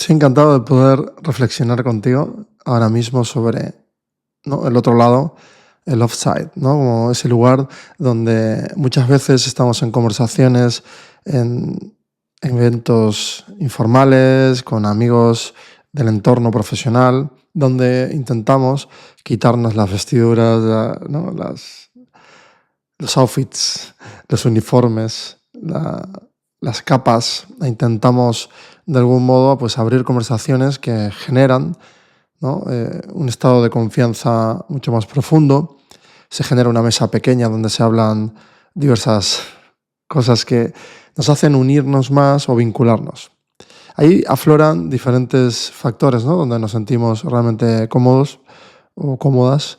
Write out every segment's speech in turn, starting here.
Estoy encantado de poder reflexionar contigo ahora mismo sobre, ¿no?, el otro lado, el offside, ¿no? Como ese lugar donde muchas veces estamos en conversaciones, en eventos informales, con amigos del entorno profesional, donde intentamos quitarnos las vestiduras, ¿no?, los outfits, los uniformes, las capas, e intentamos de algún modo pues abrir conversaciones que generan, ¿no?, un estado de confianza mucho más profundo. Se genera una mesa pequeña donde se hablan diversas cosas que nos hacen unirnos más o vincularnos. Ahí afloran diferentes factores, ¿no?, donde nos sentimos realmente cómodos o cómodas,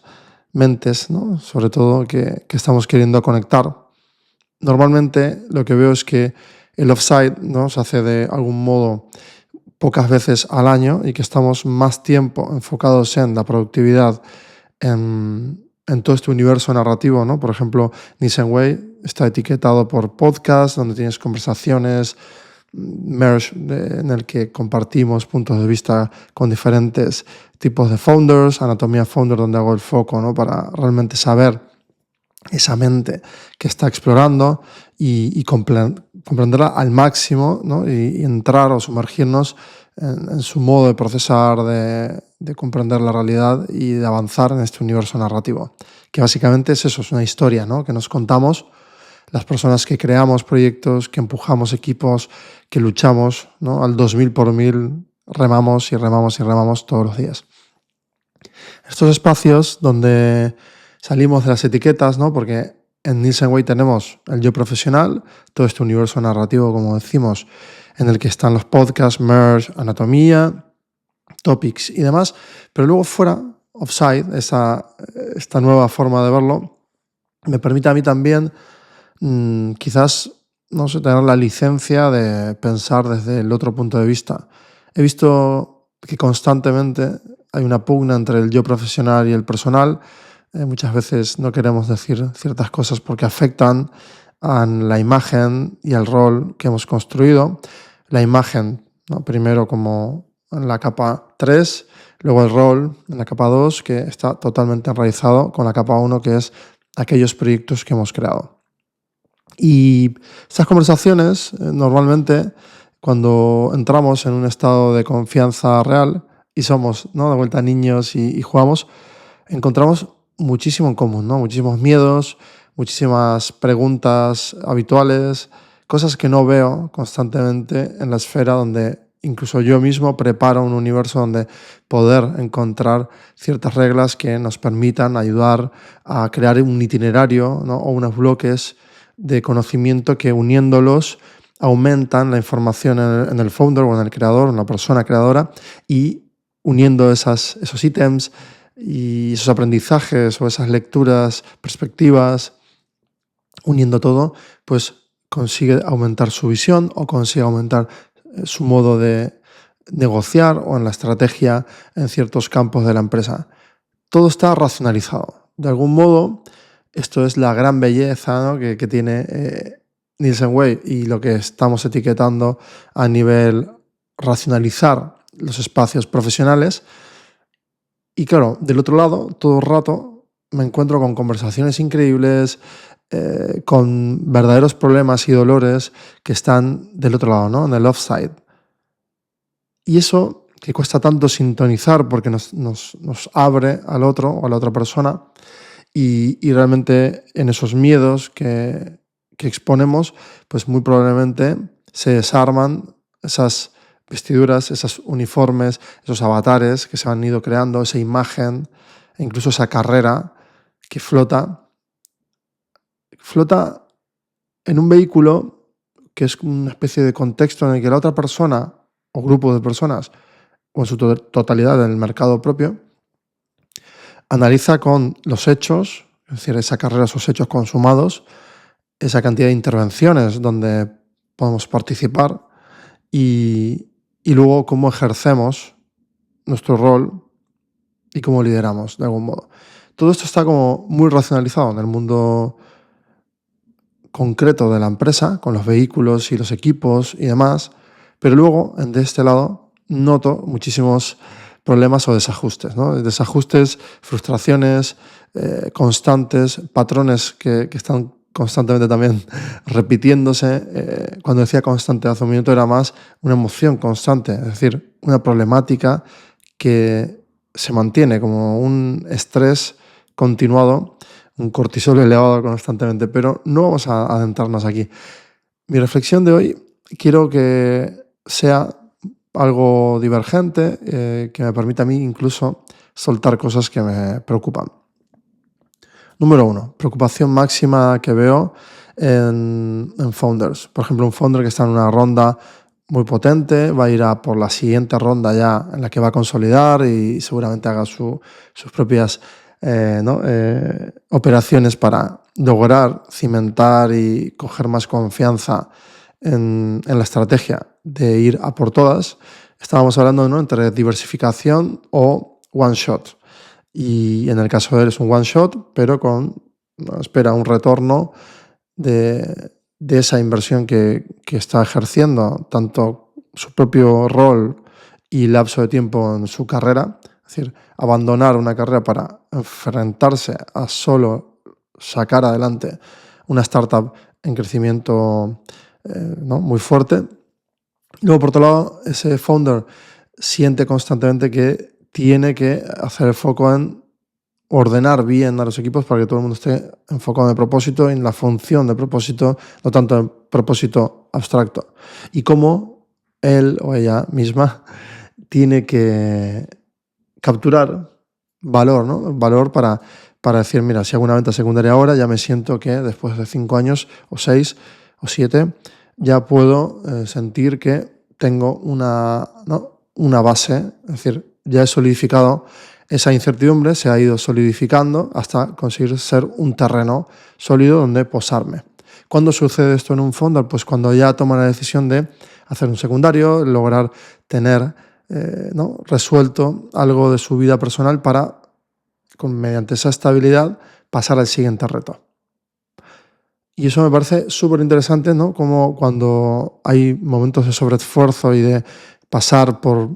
mentes, ¿no?, sobre todo que estamos queriendo conectar. Normalmente lo que veo es que el offside, ¿no?, se hace de algún modo pocas veces al año y que estamos más tiempo enfocados en la productividad, en todo este universo narrativo, ¿no? Por ejemplo, Nielsen Way está etiquetado por podcast, donde tienes conversaciones, merge, en el que compartimos puntos de vista con diferentes tipos de founders, Anatomía Founder, donde hago el foco, ¿no?, para realmente saber esa mente que está explorando y comprenderla al máximo, ¿no?, y entrar o sumergirnos en su modo de procesar, de comprender la realidad y de avanzar en este universo narrativo, que básicamente es eso, es una historia, ¿no?, que nos contamos las personas que creamos proyectos, que empujamos equipos, que luchamos, ¿no?, al 2000 por mil, remamos y remamos y remamos todos los días. Estos espacios donde salimos de las etiquetas, ¿no?, porque en Nielsen Way tenemos el yo profesional, todo este universo narrativo, como decimos, en el que están los podcasts, Merge, Anatomía, Topics y demás, pero luego fuera, Offside, esta nueva forma de verlo, me permite a mí también, quizás, no sé, tener la licencia de pensar desde el otro punto de vista. He visto que constantemente hay una pugna entre el yo profesional y el personal. Muchas veces no queremos decir ciertas cosas porque afectan a la imagen y al rol que hemos construido. La imagen, ¿no?, primero como en la capa 3, luego el rol en la capa 2, que está totalmente enraizado con la capa 1, que es aquellos proyectos que hemos creado. Y estas conversaciones, normalmente, cuando entramos en un estado de confianza real y somos, ¿no?, de vuelta niños y jugamos, encontramos muchísimo en común, ¿no? Muchísimos miedos, muchísimas preguntas habituales, cosas que no veo constantemente en la esfera donde incluso yo mismo preparo un universo donde poder encontrar ciertas reglas que nos permitan ayudar a crear un itinerario, ¿no?, o unos bloques de conocimiento que uniéndolos aumentan la información en el founder o en el creador, en la persona creadora, y uniendo esos ítems y esos aprendizajes o esas lecturas, perspectivas, uniendo todo, pues consigue aumentar su visión o consigue aumentar su modo de negociar o en la estrategia en ciertos campos de la empresa. Todo está racionalizado. De algún modo, esto es la gran belleza, ¿no?, que tiene Nielsen Way y lo que estamos etiquetando a nivel racionalizar los espacios profesionales. Y claro, del otro lado, todo el rato me encuentro con conversaciones increíbles, con verdaderos problemas y dolores que están del otro lado, ¿no?, en el offside. Y eso que cuesta tanto sintonizar porque nos abre al otro o a la otra persona y realmente en esos miedos que exponemos, pues muy probablemente se desarman esas vestiduras, esos uniformes, esos avatares que se han ido creando, esa imagen e incluso esa carrera que flota en un vehículo que es una especie de contexto en el que la otra persona o grupo de personas, o en su totalidad en el mercado propio, analiza con los hechos, es decir, esa carrera, esos hechos consumados, esa cantidad de intervenciones donde podemos participar y luego cómo ejercemos nuestro rol y cómo lideramos de algún modo. Todo esto está como muy racionalizado en el mundo concreto de la empresa, con los vehículos y los equipos y demás, pero luego, de este lado, noto muchísimos problemas o desajustes, ¿no? Desajustes, frustraciones constantes, patrones que están constantemente también repitiéndose. Cuando decía constante hace un minuto era más una emoción constante, es decir, una problemática que se mantiene como un estrés continuado, un cortisol elevado constantemente, pero no vamos a adentrarnos aquí. Mi reflexión de hoy quiero que sea algo divergente, que me permita a mí incluso soltar cosas que me preocupan. Número uno, preocupación máxima que veo en founders. Por ejemplo, un founder que está en una ronda muy potente, va a ir a por la siguiente ronda ya en la que va a consolidar y seguramente haga sus propias operaciones para lograr cimentar y coger más confianza en la estrategia de ir a por todas. Estábamos hablando, ¿no?, entre diversificación o one shot. Y en el caso de él es un one shot, pero espera un retorno de esa inversión que está ejerciendo, tanto su propio rol y lapso de tiempo en su carrera. Es decir, abandonar una carrera para enfrentarse a solo sacar adelante una startup en crecimiento muy fuerte. Luego, por otro lado, ese founder siente constantemente que tiene que hacer el foco en ordenar bien a los equipos para que todo el mundo esté enfocado en el propósito, en la función de propósito, no tanto en propósito abstracto. Y cómo él o ella misma tiene que capturar valor, ¿no? Valor para decir, mira, si hago una venta secundaria ahora, ya me siento que después de 5 años o 6 o 7 ya puedo sentir que tengo una base, es decir, ya he solidificado esa incertidumbre, se ha ido solidificando hasta conseguir ser un terreno sólido donde posarme. ¿Cuándo sucede esto en un founder? Pues cuando ya toma la decisión de hacer un secundario, lograr tener resuelto algo de su vida personal para, mediante esa estabilidad, pasar al siguiente reto. Y eso me parece súper interesante, ¿no? Como cuando hay momentos de sobreesfuerzo y de pasar por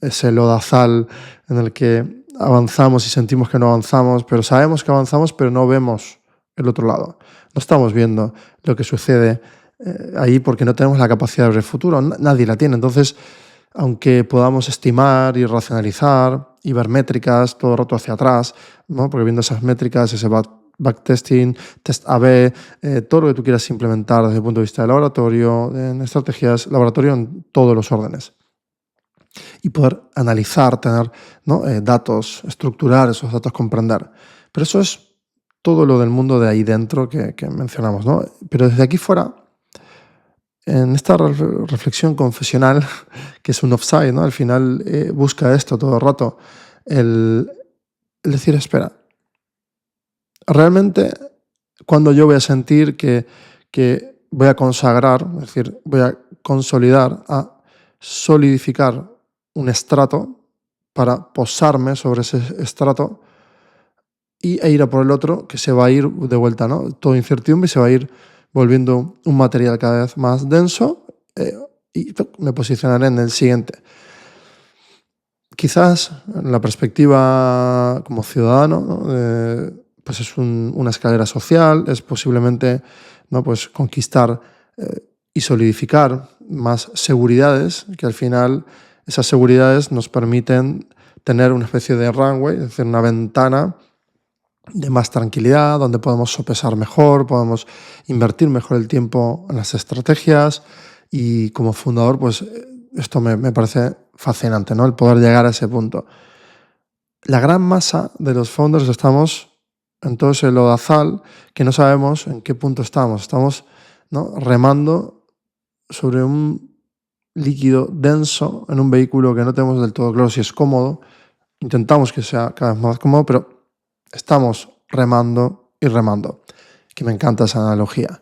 ese lodazal en el que avanzamos y sentimos que no avanzamos, pero sabemos que avanzamos, pero no vemos el otro lado. No estamos viendo lo que sucede ahí porque no tenemos la capacidad de ver el futuro. Nadie la tiene. Entonces, aunque podamos estimar y racionalizar y ver métricas todo el rato hacia atrás, ¿no? Porque viendo esas métricas, ese backtesting, test A/B, todo lo que tú quieras implementar desde el punto de vista de laboratorio, en estrategias, laboratorio en todos los órdenes. Y poder analizar, tener datos, estructurar esos datos, comprender. Pero eso es todo lo del mundo de ahí dentro que mencionamos, ¿no? Pero desde aquí fuera, en esta reflexión confesional, que es un offside, ¿no? Al final busca esto todo el rato, el decir, espera, realmente cuando yo voy a sentir que voy a consagrar, es decir, voy a consolidar, a solidificar un estrato para posarme sobre ese estrato e ir a por el otro, que se va a ir de vuelta, ¿no? Todo incertidumbre y se va a ir volviendo un material cada vez más denso y me posicionaré en el siguiente. Quizás en la perspectiva como ciudadano, ¿no? Pues es una escalera social, es posiblemente, ¿no?, pues conquistar y solidificar más seguridades, que al final esas seguridades nos permiten tener una especie de runway, es decir, una ventana de más tranquilidad, donde podemos sopesar mejor, podemos invertir mejor el tiempo en las estrategias y como fundador, pues esto me parece fascinante, ¿no? El poder llegar a ese punto. La gran masa de los founders estamos en todo ese lodazal que no sabemos en qué punto estamos. Estamos, ¿no?, remando sobre un líquido denso en un vehículo que no tenemos del todo claro si es cómodo. Intentamos que sea cada vez más cómodo, pero estamos remando y remando. Que me encanta esa analogía.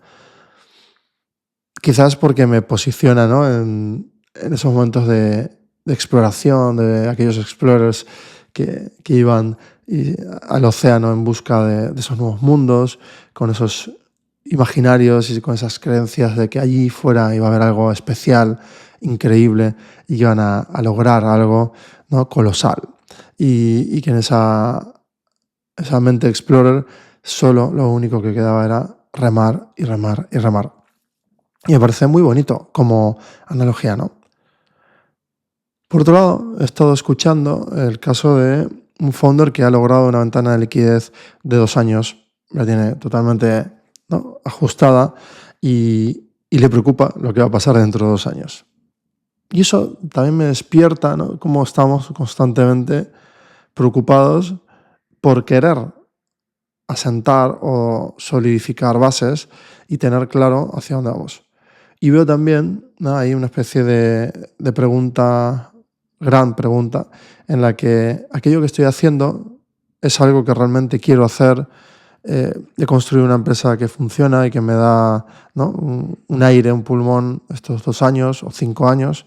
Quizás porque me posiciona, ¿no?, en esos momentos de exploración, de aquellos explorers que iban al océano en busca de esos nuevos mundos, con esos imaginarios y con esas creencias de que allí fuera iba a haber algo especial increíble y que iban a lograr algo, ¿no? Colosal. Y que en esa mente explorer solo lo único que quedaba era remar y remar y remar. Y me parece muy bonito como analogía, ¿no? Por otro lado, he estado escuchando el caso de un founder que ha logrado una ventana de liquidez de 2 años, la tiene totalmente, ¿no?, ajustada y le preocupa lo que va a pasar dentro de 2 años. Y eso también me despierta, ¿no?, cómo estamos constantemente preocupados por querer asentar o solidificar bases y tener claro hacia dónde vamos. Y veo también, ¿no?, ahí una especie de pregunta, gran pregunta, en la que aquello que estoy haciendo es algo que realmente quiero hacer, de construir una empresa que funciona y que me da, ¿no?, un aire, un pulmón estos 2 años o 5 años,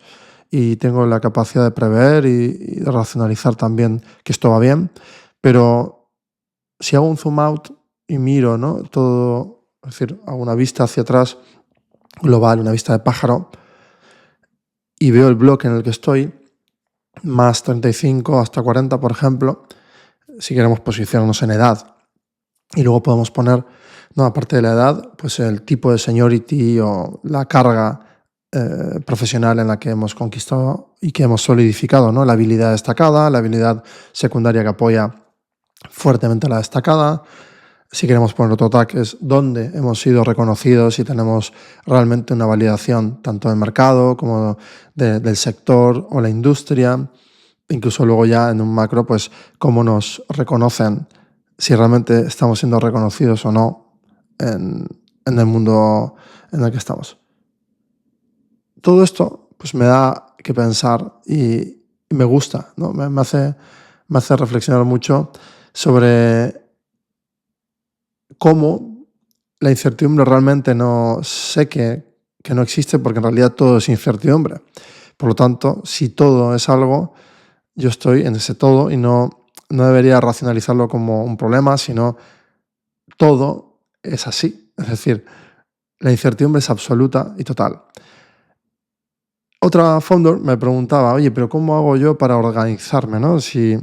y tengo la capacidad de prever y de racionalizar también que esto va bien, pero si hago un zoom out y miro, ¿no?, todo, es decir, hago una vista hacia atrás global, una vista de pájaro, y veo el bloque en el que estoy, más 35 hasta 40, por ejemplo, si queremos posicionarnos en edad. Y luego podemos poner, no, aparte de la edad, pues el tipo de seniority o la carga profesional en la que hemos conquistado y que hemos solidificado, ¿no? La habilidad destacada, la habilidad secundaria que apoya fuertemente la destacada. Si queremos poner otro tag, es dónde hemos sido reconocidos y tenemos realmente una validación tanto del mercado como del sector o la industria. Incluso luego ya en un macro, pues cómo nos reconocen, si realmente estamos siendo reconocidos o no en el mundo en el que estamos. Todo esto pues me da que pensar y me gusta, ¿no? Me hace reflexionar mucho sobre cómo la incertidumbre realmente no sé que no existe, porque en realidad todo es incertidumbre. Por lo tanto, si todo es algo, yo estoy en ese todo y no debería racionalizarlo como un problema, sino todo es así. Es decir, la incertidumbre es absoluta y total. Otra founder me preguntaba, oye, pero ¿cómo hago yo para organizarme, ¿no? Si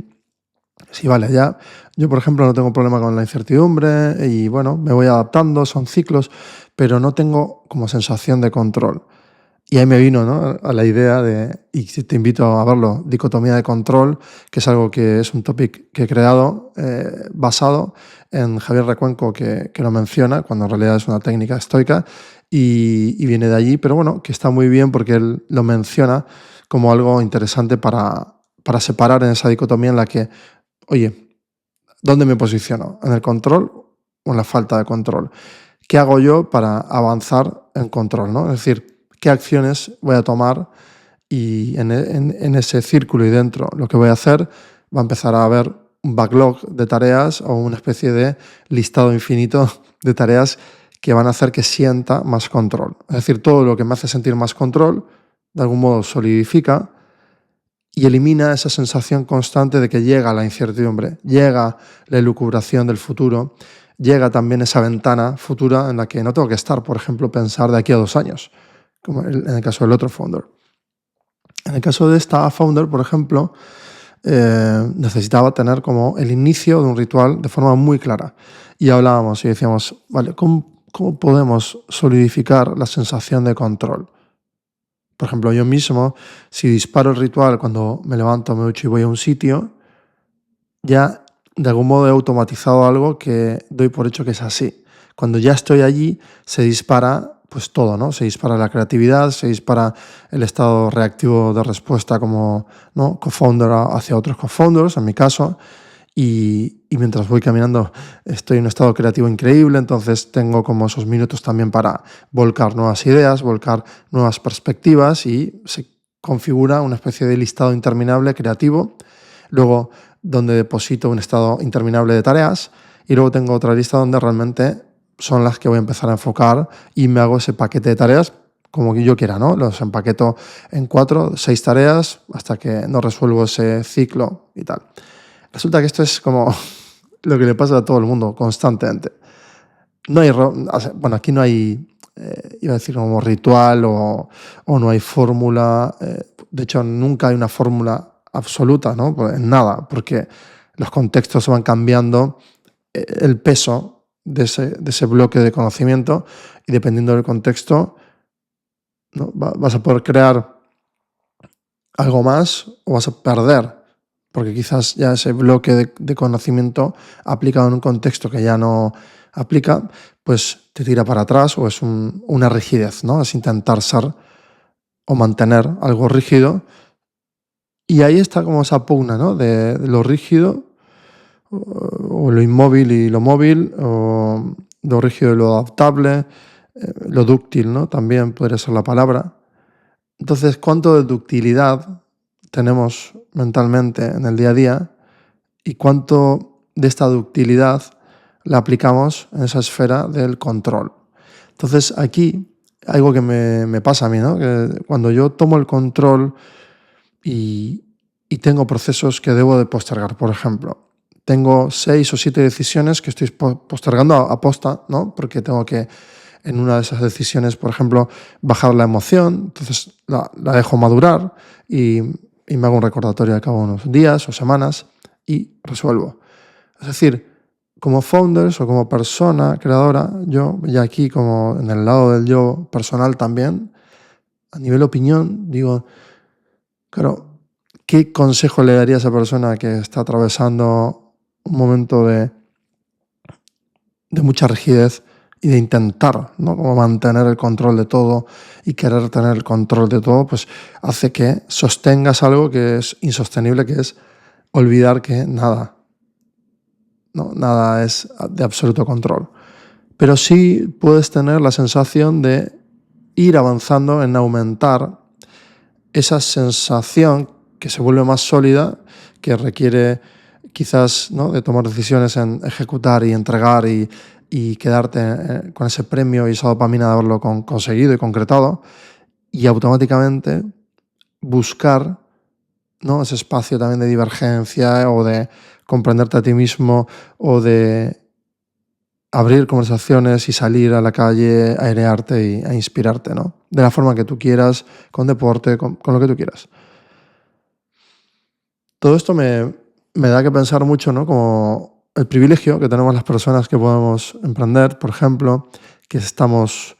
vale, ya, yo por ejemplo no tengo problema con la incertidumbre y bueno, me voy adaptando, son ciclos, pero no tengo como sensación de control. Y ahí me vino, ¿no?, a la idea de, y te invito a verlo, dicotomía de control, que es algo que es un topic que he creado basado en Javier Recuenco, que lo menciona, cuando en realidad es una técnica estoica y viene de allí, pero bueno, que está muy bien porque él lo menciona como algo interesante para separar en esa dicotomía en la que, oye, ¿dónde me posiciono? ¿En el control o en la falta de control? ¿Qué hago yo para avanzar en control, ¿no? Es decir, ¿qué acciones voy a tomar? Y en ese círculo y dentro lo que voy a hacer va a empezar a haber un backlog de tareas o una especie de listado infinito de tareas que van a hacer que sienta más control. Es decir, todo lo que me hace sentir más control, de algún modo solidifica y elimina esa sensación constante de que llega la incertidumbre, llega la elucubración del futuro, llega también esa ventana futura en la que no tengo que estar, por ejemplo, pensar de aquí a 2 años, como en el caso del otro founder. En el caso de esta founder, por ejemplo, necesitaba tener como el inicio de un ritual de forma muy clara. Y hablábamos y decíamos, vale, ¿cómo podemos solidificar la sensación de control? Por ejemplo, yo mismo, si disparo el ritual cuando me levanto, me ducho y voy a un sitio, ya de algún modo he automatizado algo que doy por hecho que es así. Cuando ya estoy allí, se dispara pues todo, ¿no? Se dispara la creatividad, se dispara el estado reactivo de respuesta como, ¿no?, co-founder hacia otros co-founders, en mi caso, y mientras voy caminando estoy en un estado creativo increíble, entonces tengo como esos minutos también para volcar nuevas ideas, volcar nuevas perspectivas y se configura una especie de listado interminable creativo. Luego, donde deposito un estado interminable de tareas y luego tengo otra lista donde realmente son las que voy a empezar a enfocar y me hago ese paquete de tareas como yo quiera, ¿no? Los empaqueto en 4, 6 tareas hasta que no resuelvo ese ciclo y tal. Resulta que esto es como lo que le pasa a todo el mundo constantemente. No hay, bueno, aquí no hay iba a decir como ritual o no hay fórmula. De hecho, nunca hay una fórmula absoluta, ¿no? En nada, porque los contextos van cambiando el peso de ese bloque de conocimiento y dependiendo del contexto, ¿no? Vas a poder crear algo más o vas a perder, porque quizás ya ese bloque de conocimiento aplicado en un contexto que ya no aplica, pues te tira para atrás o es una rigidez, ¿no? Es intentar ser o mantener algo rígido y ahí está como esa pugna, ¿no? De lo rígido o lo inmóvil y lo móvil, o lo rígido y lo adaptable, lo dúctil, ¿no? También podría ser la palabra. Entonces, ¿cuánto de ductilidad tenemos mentalmente en el día a día y cuánto de esta ductilidad la aplicamos en esa esfera del control? Entonces, aquí, algo que me pasa a mí, ¿no? Que cuando yo tomo el control y tengo procesos que debo de postergar, por ejemplo, tengo 6 o 7 decisiones que estoy postergando a posta, ¿no? Porque tengo que, en una de esas decisiones, por ejemplo, bajar la emoción, entonces la dejo madurar y me hago un recordatorio de cabo de unos días o semanas y resuelvo. Es decir, como founders o como persona creadora, yo ya aquí como en el lado del yo personal también, a nivel opinión, digo, claro, ¿qué consejo le daría a esa persona que está atravesando un momento de mucha rigidez y de intentar, ¿no? Como mantener el control de todo y querer tener el control de todo, pues hace que sostengas algo que es insostenible, que es olvidar que nada, ¿no? Nada es de absoluto control. Pero sí puedes tener la sensación de ir avanzando en aumentar esa sensación que se vuelve más sólida, que requiere quizás, ¿no? De tomar decisiones en ejecutar y entregar y quedarte con ese premio y esa dopamina de haberlo conseguido y concretado, y automáticamente buscar, ¿no? Ese espacio también de divergencia o de comprenderte a ti mismo o de abrir conversaciones y salir a la calle, a airearte a inspirarte, ¿no? De la forma que tú quieras, con deporte, con lo que tú quieras. Todo esto me da que pensar mucho, ¿no? Como el privilegio que tenemos las personas que podemos emprender, por ejemplo, que estamos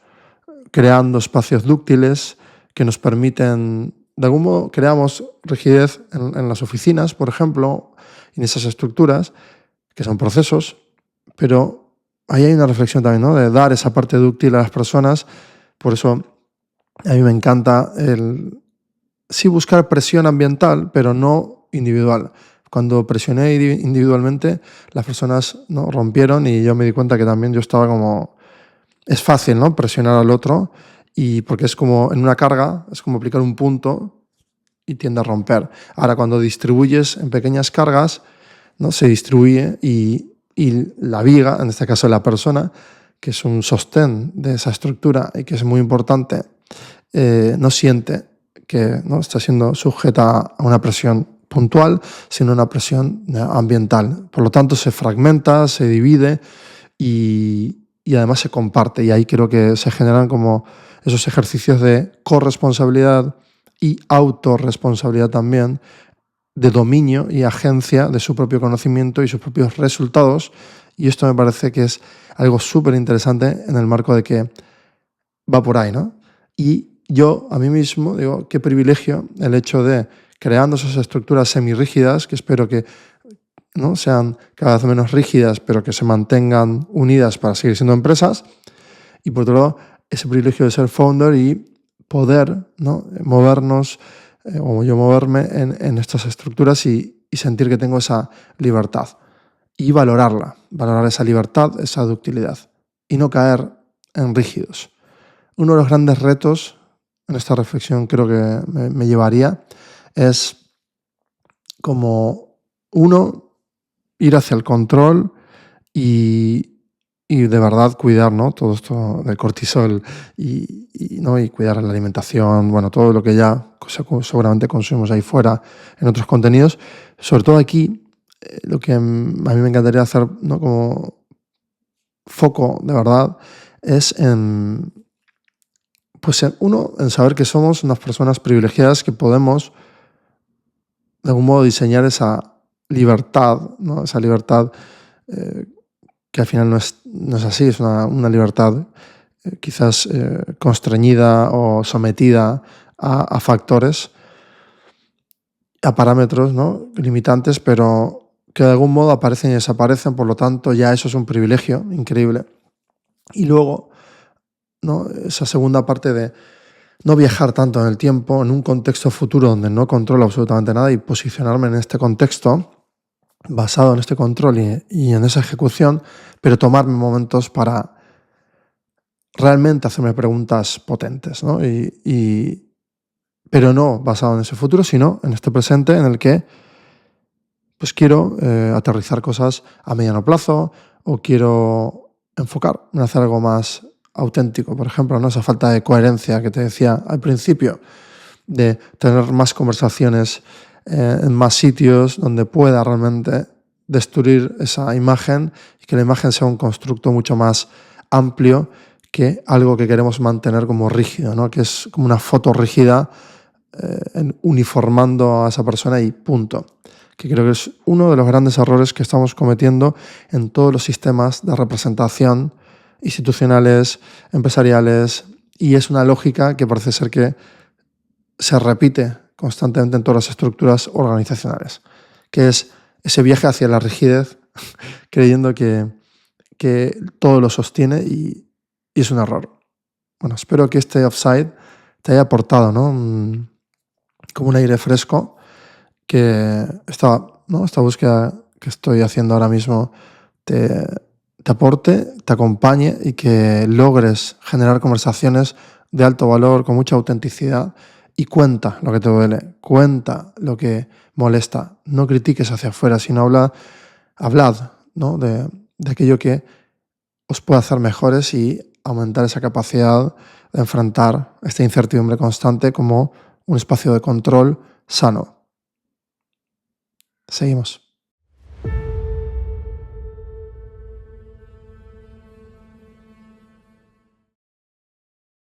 creando espacios dúctiles que nos permiten, de algún modo, creamos rigidez en las oficinas, por ejemplo, en esas estructuras, que son procesos, pero ahí hay una reflexión también, ¿no? De dar esa parte dúctil a las personas. Por eso a mí me encanta sí buscar presión ambiental, pero no individual. Cuando presioné individualmente, las personas, ¿no? Rompieron y yo me di cuenta que también yo estaba como... Es fácil, ¿no? Presionar al otro y porque es como en una carga, es como aplicar un punto y tiende a romper. Ahora, cuando distribuyes en pequeñas cargas, ¿no? Se distribuye y la viga, en este caso la persona, que es un sostén de esa estructura y que es muy importante, no siente que, ¿no? Está siendo sujeta a una presión puntual, sino una presión ambiental. Por lo tanto, se fragmenta, se divide y además se comparte. Y ahí creo que se generan como esos ejercicios de corresponsabilidad y autorresponsabilidad también, de dominio y agencia de su propio conocimiento y sus propios resultados. Y esto me parece que es algo súper interesante en el marco de que va por ahí, ¿no? Y yo a mí mismo digo, qué privilegio el hecho de creando esas estructuras semirrígidas, que espero que, ¿no? Sean cada vez menos rígidas, pero que se mantengan unidas para seguir siendo empresas. Y por otro lado, ese privilegio de ser founder y poder, ¿no? Movernos, o yo moverme en estas estructuras y sentir que tengo esa libertad. Y valorarla, valorar esa libertad, esa ductilidad. Y no caer en rígidos. Uno de los grandes retos en esta reflexión creo que me llevaría es como uno, ir hacia el control y de verdad cuidar, ¿no? Todo esto del cortisol ¿no? Y cuidar la alimentación, bueno, todo lo que ya seguramente consumimos ahí fuera en otros contenidos. Sobre todo aquí, lo que a mí me encantaría hacer, ¿no? Como foco de verdad es en Pues uno, en saber que somos unas personas privilegiadas que podemos de algún modo diseñar esa libertad, ¿no? Esa libertad eh, que al final no es así, es una libertad quizás constreñida o sometida a factores, a parámetros, ¿no? Limitantes, pero que de algún modo aparecen y desaparecen, por lo tanto ya eso es un privilegio increíble. Y luego, ¿no? Esa segunda parte de no viajar tanto en el tiempo, en un contexto futuro donde no controlo absolutamente nada y posicionarme en este contexto, basado en este control y en esa ejecución, pero tomarme momentos para realmente hacerme preguntas potentes, ¿no? Pero no basado en ese futuro, sino en este presente en el que pues quiero aterrizar cosas a mediano plazo o quiero enfocar en hacer algo más auténtico, por ejemplo, ¿no? Esa falta de coherencia que te decía al principio, de tener más conversaciones en más sitios donde pueda realmente destruir esa imagen y que la imagen sea un constructo mucho más amplio que algo que queremos mantener como rígido, ¿no? Que es como una foto rígida uniformando a esa persona y punto. Que creo que es uno de los grandes errores que estamos cometiendo en todos los sistemas de representación institucionales, empresariales, y es una lógica que parece ser que se repite constantemente en todas las estructuras organizacionales, que es ese viaje hacia la rigidez, creyendo que todo lo sostiene y es un error. Bueno, espero que este offside te haya aportado, ¿no? Como un aire fresco que esta búsqueda que estoy haciendo ahora mismo te, te aporte, te acompañe y que logres generar conversaciones de alto valor, con mucha autenticidad y cuenta lo que te duele, cuenta lo que molesta. No critiques hacia afuera, sino hablad, ¿no? de aquello que os puede hacer mejores y aumentar esa capacidad de enfrentar esta incertidumbre constante como un espacio de control sano. Seguimos.